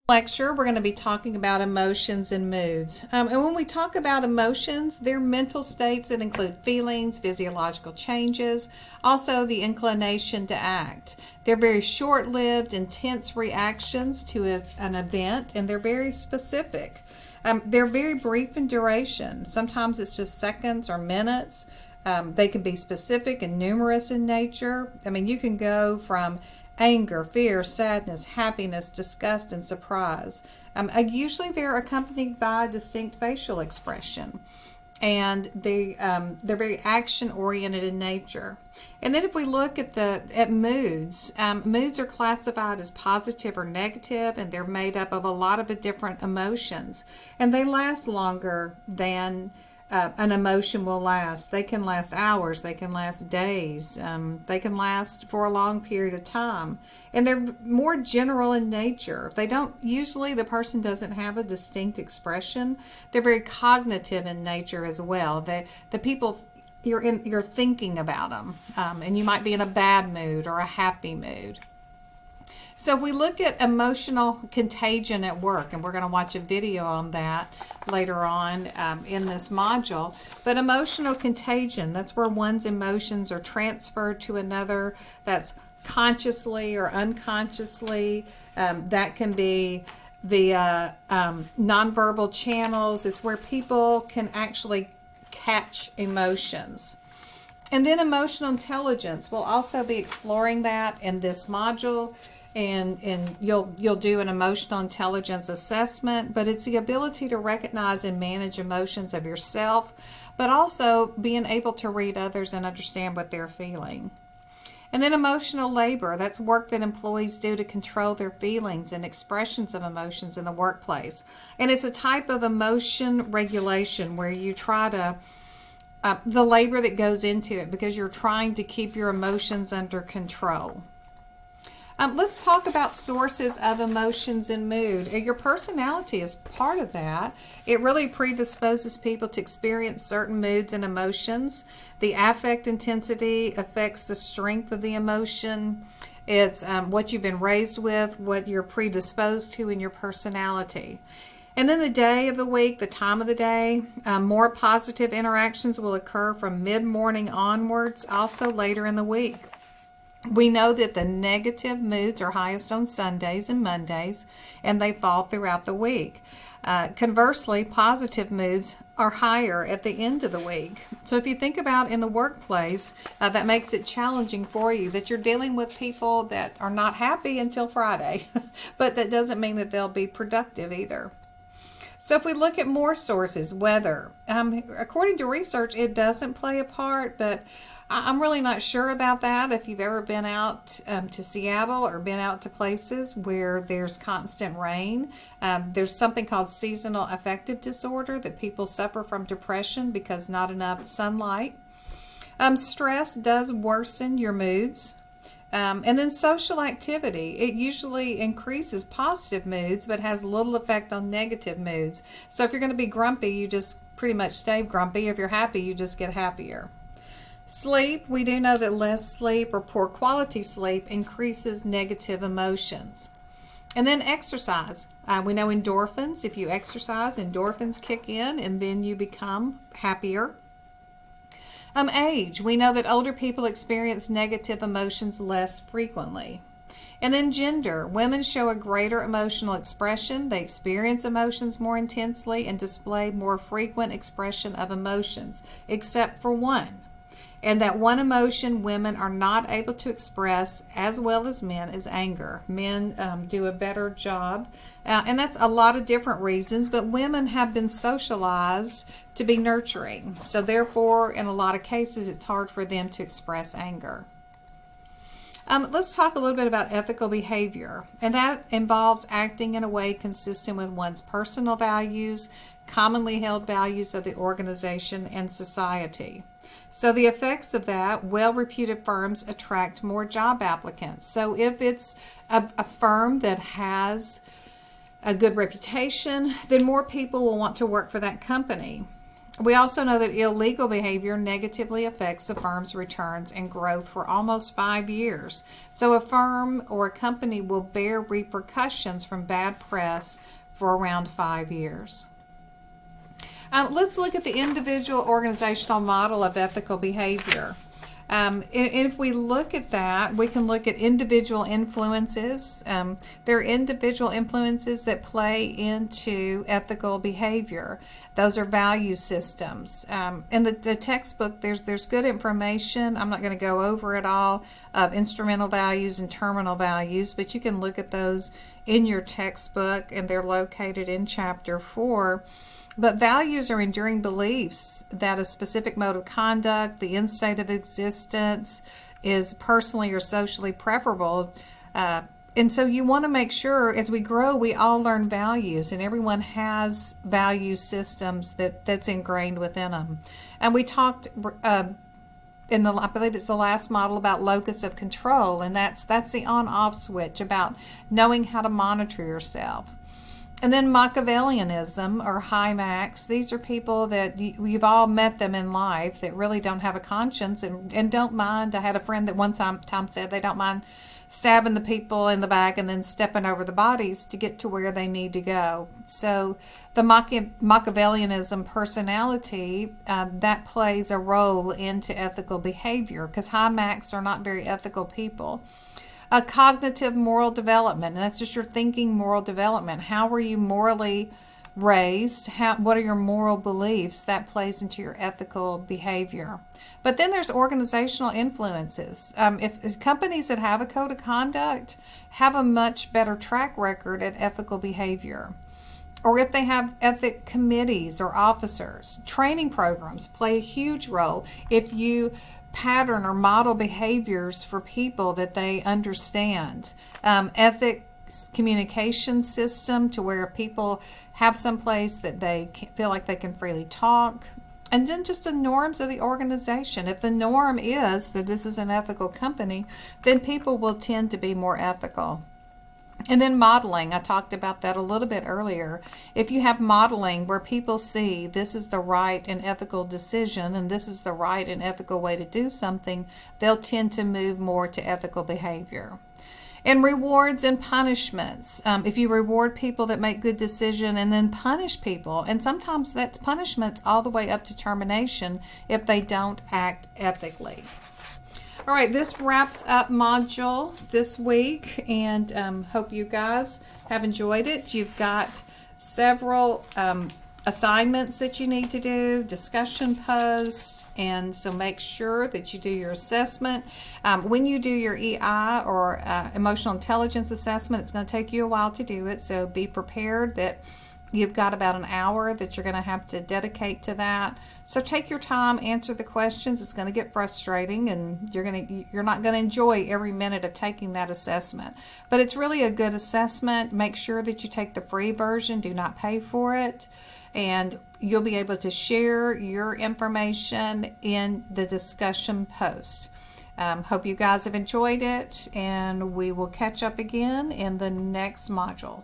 Lecture, we're going to be talking about emotions and moods. And when we talk about emotions, they're mental states that include feelings, physiological changes, also the inclination to act. They're very short lived, intense reactions to an event, and they're very specific. They're very brief in duration. Sometimes it's just seconds or minutes. They can be specific and numerous in nature. I mean, you can go from anger, fear, sadness, happiness, disgust, and surprise. Usually they're accompanied by a distinct facial expression. And they're very action oriented in nature. And then if we look at moods, moods are classified as positive or negative, and they're made up of a lot of different emotions, and they last longer than an emotion will last. They can last hours, they can last days, they can last for a long period of time, and they're more general in nature. They don't usually, the person doesn't have a distinct expression. They're very cognitive in nature as well. The people, you're thinking about them, and you might be in a bad mood or a happy mood. So if we look at emotional contagion at work, and we're going to watch a video on that later on in this module, but emotional contagion, that's where one's emotions are transferred to another. That's consciously or unconsciously. That can be via nonverbal channels. It's where people can actually catch emotions. And then emotional intelligence, we'll also be exploring that in this module. And you'll do an emotional intelligence assessment, but it's the ability to recognize and manage emotions of yourself, but also being able to read others and understand what they're feeling. And then emotional labor, that's work that employees do to control their feelings and expressions of emotions in the workplace. And it's a type of emotion regulation where you try to the labor that goes into it, because you're trying to keep your emotions under control. Let's talk about sources of emotions and mood. Your personality is part of that. It really predisposes people to experience certain moods and emotions. The affect intensity affects the strength of the emotion. It's what you've been raised with, what you're predisposed to in your personality. And then the day of the week, the time of the day, more positive interactions will occur from mid-morning onwards, also later in the week. We know that the negative moods are highest on Sundays and Mondays, and they fall throughout the week. Conversely, positive moods are higher at the end of the week. So if you think about in the workplace, that makes it challenging for you, that you're dealing with people that are not happy until Friday, but that doesn't mean that they'll be productive either. So if we look at more sources, weather, according to research, it doesn't play a part, but I'm really not sure about that. If you've ever been out to Seattle or been out to places where there's constant rain, there's something called seasonal affective disorder, that people suffer from depression because not enough sunlight. Stress does worsen your moods. And then social activity, it usually increases positive moods but has little effect on negative moods. So if you're going to be grumpy, you just pretty much stay grumpy. If you're happy, you just get happier. Sleep, we do know that less sleep or poor quality sleep increases negative emotions. And then exercise. We know endorphins, if you exercise, endorphins kick in and then you become happier. Age, we know that older people experience negative emotions less frequently. And then gender, women show a greater emotional expression. They experience emotions more intensely and display more frequent expression of emotions, except for one. And that one emotion women are not able to express as well as men is anger. Men do a better job, and that's a lot of different reasons, but women have been socialized to be nurturing. So therefore, in a lot of cases, it's hard for them to express anger. Let's talk a little bit about ethical behavior, and that involves acting in a way consistent with one's personal values, commonly held values of the organization and society. So the effects of that, well-reputed firms attract more job applicants. So if it's a firm that has a good reputation, then more people will want to work for that company. We also know that illegal behavior negatively affects a firm's returns and growth for almost 5 years. So a firm or a company will bear repercussions from bad press for around 5 years. Let's look at the individual organizational model of ethical behavior. And if we look at that, we can look at individual influences. There are individual influences that play into ethical behavior. Those are value systems. In the textbook, there's good information. I'm not going to go over it all, of instrumental values and terminal values, but you can look at those in your textbook, and they're located in Chapter 4. But values are enduring beliefs that a specific mode of conduct, the end state of existence, is personally or socially preferable. And so you want to make sure as we grow, we all learn values, and everyone has value systems that's ingrained within them. And we talked I believe it's the last model about locus of control, and that's the on-off switch, about knowing how to monitor yourself. And then Machiavellianism, or high max. These are people that you've all met them in life that really don't have a conscience and don't mind. I had a friend that one time said they don't mind stabbing the people in the back and then stepping over the bodies to get to where they need to go. So the Machiavellianism personality, that plays a role into ethical behavior, because high max are not very ethical people. A cognitive moral development, and that's just your thinking moral development. How were you morally raised? What are your moral beliefs? That plays into your ethical behavior. But then there's organizational influences. If companies that have a code of conduct have a much better track record at ethical behavior, or if they have ethic committees or officers, training programs play a huge role. If you pattern or model behaviors for people that they understand. Ethics communication system, to where people have some place that they feel like they can freely talk. And then just the norms of the organization. If the norm is that this is an ethical company, then people will tend to be more ethical. And then modeling, I talked about that a little bit earlier. If you have modeling where people see this is the right and ethical decision and this is the right and ethical way to do something, they'll tend to move more to ethical behavior. And rewards and punishments. If you reward people that make good decisions and then punish people, and sometimes that's punishments all the way up to termination if they don't act ethically. All right, this wraps up module this week, and hope you guys have enjoyed it. You've got several assignments that you need to do, discussion posts, and so make sure that you do your assessment. When you do your EI or emotional intelligence assessment, it's going to take you a while to do it, so be prepared that you've got about an hour that you're going to have to dedicate to that. So take your time, answer the questions. It's going to get frustrating, and you're not going to enjoy every minute of taking that assessment. But it's really a good assessment. Make sure that you take the free version. Do not pay for it. And you'll be able to share your information in the discussion post. Hope you guys have enjoyed it, and we will catch up again in the next module.